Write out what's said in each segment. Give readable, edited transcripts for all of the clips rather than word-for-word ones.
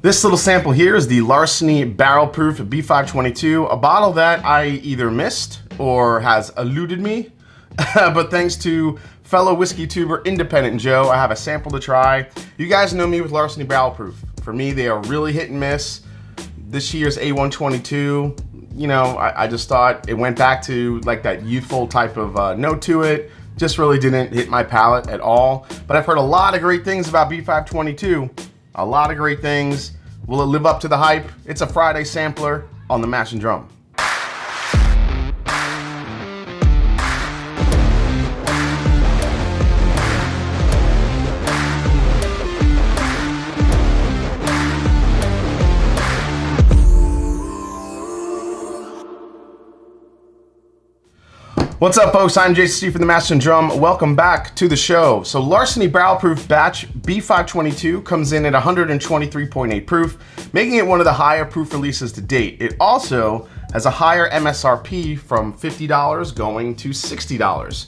This little sample here is the Larceny Barrel Proof B522, a bottle that I either missed or has eluded me. But thanks to fellow whiskey tuber Independent Joe, I have a sample to try. You guys know me with Larceny Barrel Proof. For me, they are really hit and miss. This year's A122, you know, I just thought it went back to like that youthful type of note to it. Just really didn't hit my palate at all. But I've heard a lot of great things about B522. A lot of great things. Will it live up to the hype? It's a Friday sampler on the Mash and Drum. What's up, folks? I'm Jason from the Mash and Drum. Welcome back to the show. So Larceny Barrel Proof batch B522 comes in at 123.8 proof, making it one of the higher proof releases to date. It also has a higher MSRP from $50 going to $60.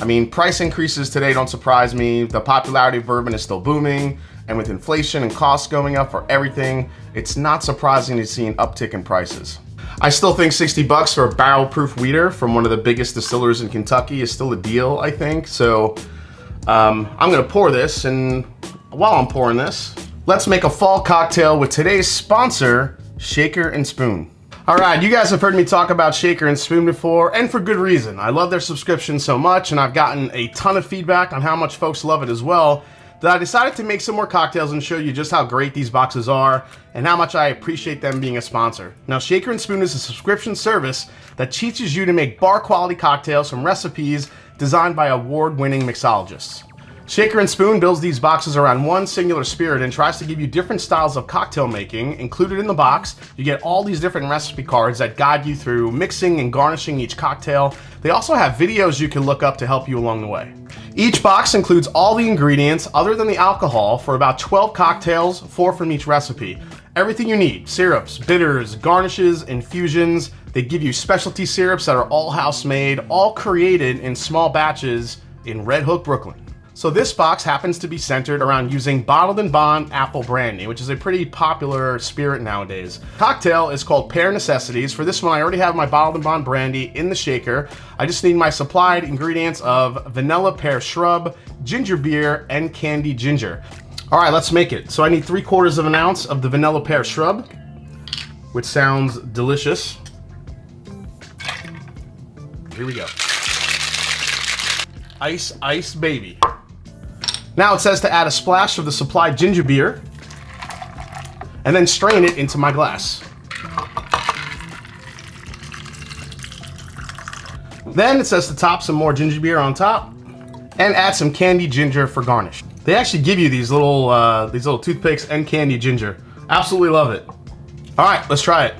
I mean, price increases today don't surprise me. The popularity of bourbon is still booming, and with inflation and costs going up for everything, it's not surprising to see an uptick in prices. I still think 60 bucks for a barrel proof wheater from one of the biggest distillers in Kentucky is still a deal, I think. So I'm gonna pour this, and while I'm pouring this, let's make a fall cocktail with today's sponsor, Shaker and Spoon. All right, you guys have heard me talk about Shaker and Spoon before, and for good reason. I love their subscription so much, and I've gotten a ton of feedback on how much folks love it as well, that I decided to make some more cocktails and show you just how great these boxes are and how much I appreciate them being a sponsor. Now, Shaker and Spoon is a subscription service that teaches you to make bar quality cocktails from recipes designed by award-winning mixologists. Shaker and Spoon builds these boxes around one singular spirit and tries to give you different styles of cocktail making. Included in the box, you get all these different recipe cards that guide you through mixing and garnishing each cocktail. They also have videos you can look up to help you along the way. Each box includes all the ingredients other than the alcohol for about 12 cocktails, 4 from each recipe. Everything you need: syrups, bitters, garnishes, infusions. They give you specialty syrups that are all house made, all created in small batches in Red Hook, Brooklyn. So this box happens to be centered around using Bottled & Bond apple brandy, which is a pretty popular spirit nowadays. Cocktail is called Pear Necessities. For this one, I already have my Bottled & Bond brandy in the shaker. I just need my supplied ingredients of vanilla pear shrub, ginger beer, and candied ginger. All right, let's make it. So I need 3/4 of an ounce of the vanilla pear shrub, which sounds delicious. Here we go. Ice, ice, baby. Now it says to add a splash of the supplied ginger beer and then strain it into my glass. Then it says to top some more ginger beer on top and add some candied ginger for garnish. They actually give you these little toothpicks and candied ginger. Absolutely love it. All right, let's try it.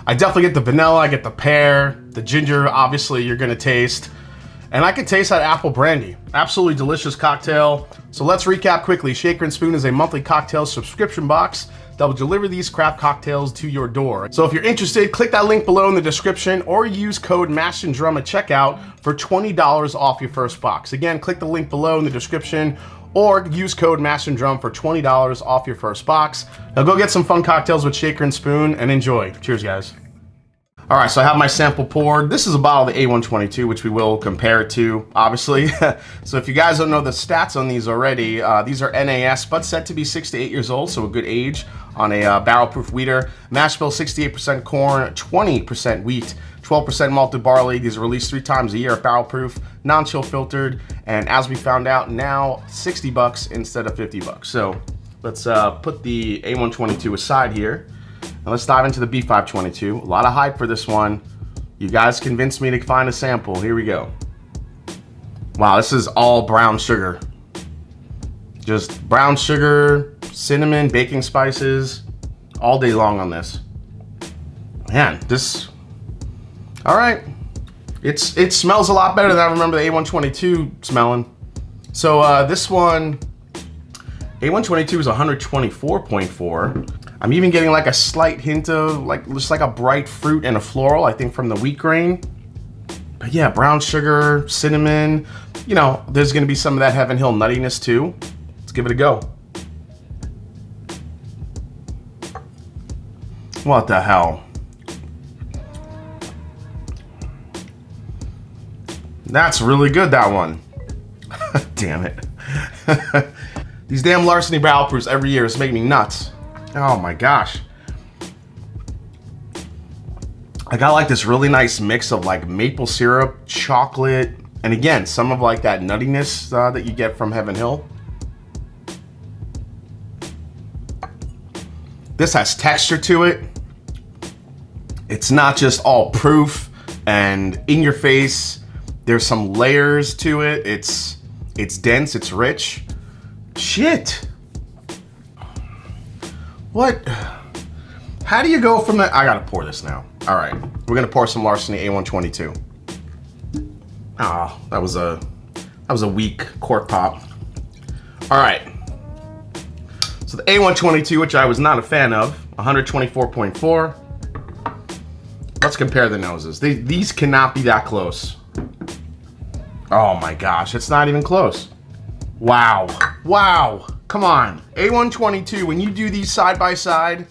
I definitely get the vanilla, I get the pear, the ginger, obviously you're gonna taste. And I can taste that apple brandy. Absolutely delicious cocktail. So let's recap quickly. Shaker and Spoon is a monthly cocktail subscription box that will deliver these craft cocktails to your door. So if you're interested, click that link below in the description or use code MASHANDDRUM at checkout for $20 off your first box. Again, click the link below in the description or use code MASHANDDRUM for $20 off your first box. Now go get some fun cocktails with Shaker and Spoon and enjoy. Cheers, guys. All right, so I have my sample poured. This is a bottle of the A122, which we will compare it to, obviously. So if you guys don't know the stats on these already, these are NAS, but said to be 6 to 8 years old, so a good age on a barrel-proof wheater. Mash bill, 68% corn, 20% wheat, 12% malted barley. These are released 3 times a year at barrel-proof, non-chill filtered, and as we found out now, 60 bucks instead of 50 bucks. So let's put the A122 aside here. Now let's dive into the B522. A lot of hype for this one. You guys convinced me to find a sample. Here we go. Wow, this is all brown sugar. Just brown sugar, cinnamon, baking spices, all day long on this. Man, this, all right. It smells a lot better than I remember the A122 smelling. So this one, A122 is 124.4. I'm even getting like a slight hint of just like a bright fruit and a floral, I think from the wheat grain. But yeah, brown sugar, cinnamon, you know, there's gonna be some of that Heaven Hill nuttiness too. Let's give it a go. What the hell? That's really good, that one. Damn it. These damn Larceny Barrel Proofs every year is making me nuts. Oh my gosh. I got like this really nice mix of like maple syrup, chocolate, and again, some of like that nuttiness that you get from Heaven Hill. This has texture to it. It's not just all proof and in your face. There's some layers to it. It's dense, it's rich. Shit. What? How do you go from that? I gotta pour this now. All right, we're gonna pour some Larceny A122. Ah, that was a weak cork pop. All right. So the A122, which I was not a fan of, 124.4. Let's compare the noses. These cannot be that close. Oh my gosh, it's not even close. Wow, wow, come on. A122, when you do these side by side,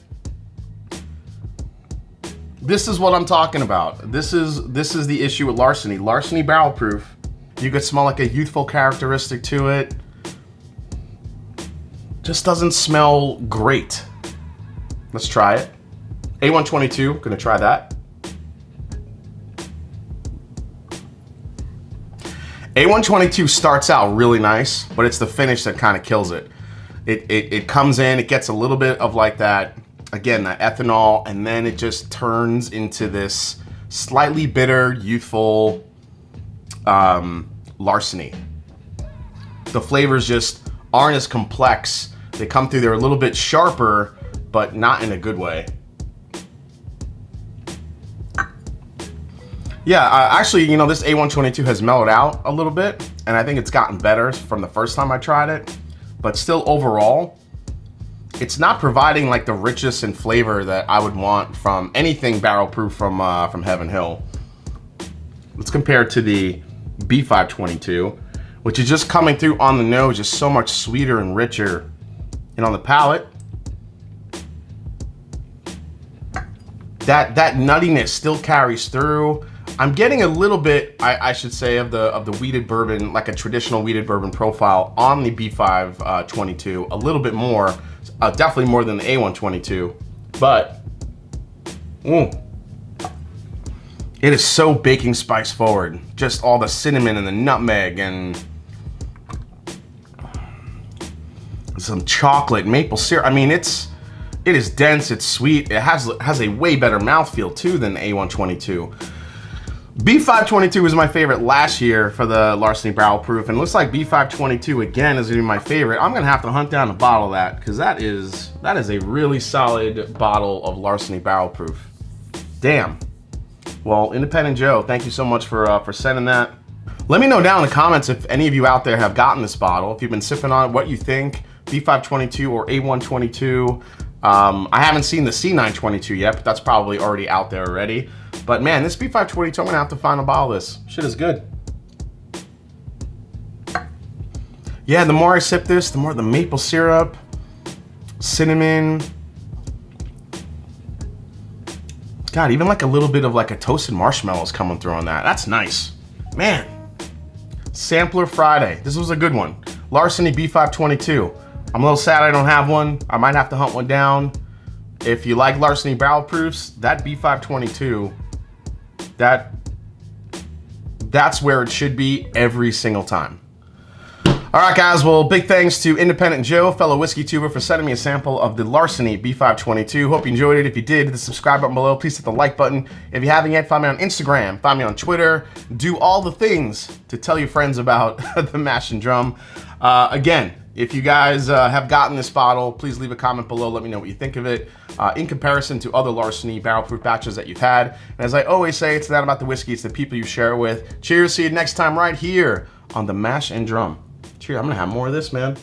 this is what I'm talking about. This is the issue with Larceny. Larceny Barrel Proof, you could smell like a youthful characteristic to it. Just doesn't smell great. Let's try it. A122, gonna try that. A122 starts out really nice, but it's the finish that kind of kills it. It comes in, it gets a little bit of like that, again, that ethanol, and then it just turns into this slightly bitter, youthful Larceny. The flavors just aren't as complex. They come through, they're a little bit sharper, but not in a good way. Yeah, actually, you know, this A122 has mellowed out a little bit, and I think it's gotten better from the first time I tried it. But still, overall, it's not providing like the richness and flavor that I would want from anything barrel proof from Heaven Hill. Let's compare it to the B522, which is just coming through on the nose, just so much sweeter and richer. And on the palate, that nuttiness still carries through. I'm getting a little bit, I should say, of the wheated bourbon, like a traditional wheated bourbon profile on the B522, a little bit more, definitely more than the A122, but it is so baking spice forward. Just all the cinnamon and the nutmeg and some chocolate, maple syrup. I mean, it is dense, it's sweet. It has a way better mouthfeel too than the A122. B522 was my favorite last year for the Larceny Barrel Proof, and it looks like B522 again is gonna be my favorite. I'm gonna have to hunt down a bottle of that, because that is a really solid bottle of Larceny Barrel Proof. Damn. Well, Independent Joe, thank you so much for sending that. Let me know down in the comments if any of you out there have gotten this bottle, if you've been sipping on it, what you think, B522 or A122. I haven't seen the C922 yet, but that's probably already out there already. But man, this B522, I'm gonna have to find a bottle of this. Shit is good. Yeah, the more I sip this, the more the maple syrup, cinnamon. God, even like a little bit of like a toasted marshmallows coming through on that. That's nice. Man, Sampler Friday. This was a good one. Larceny B522. I'm a little sad I don't have one. I might have to hunt one down. If you like Larceny Barrel Proofs, that B522, that's where it should be every single time. All right, guys, well, big thanks to Independent Joe, fellow whiskey tuber, for sending me a sample of the Larceny B522. Hope you enjoyed it. If you did, hit the subscribe button below. Please hit the like button. If you haven't yet, find me on Instagram, find me on Twitter. Do all the things to tell your friends about the Mash and Drum. Again, if you guys have gotten this bottle, please leave a comment below. Let me know what you think of it in comparison to other Larceny Barrel Proof batches that you've had. And as I always say, it's not about the whiskey, it's the people you share it with. Cheers, see you next time right here on the Mash and Drum. Cheers, I'm gonna have more of this, man.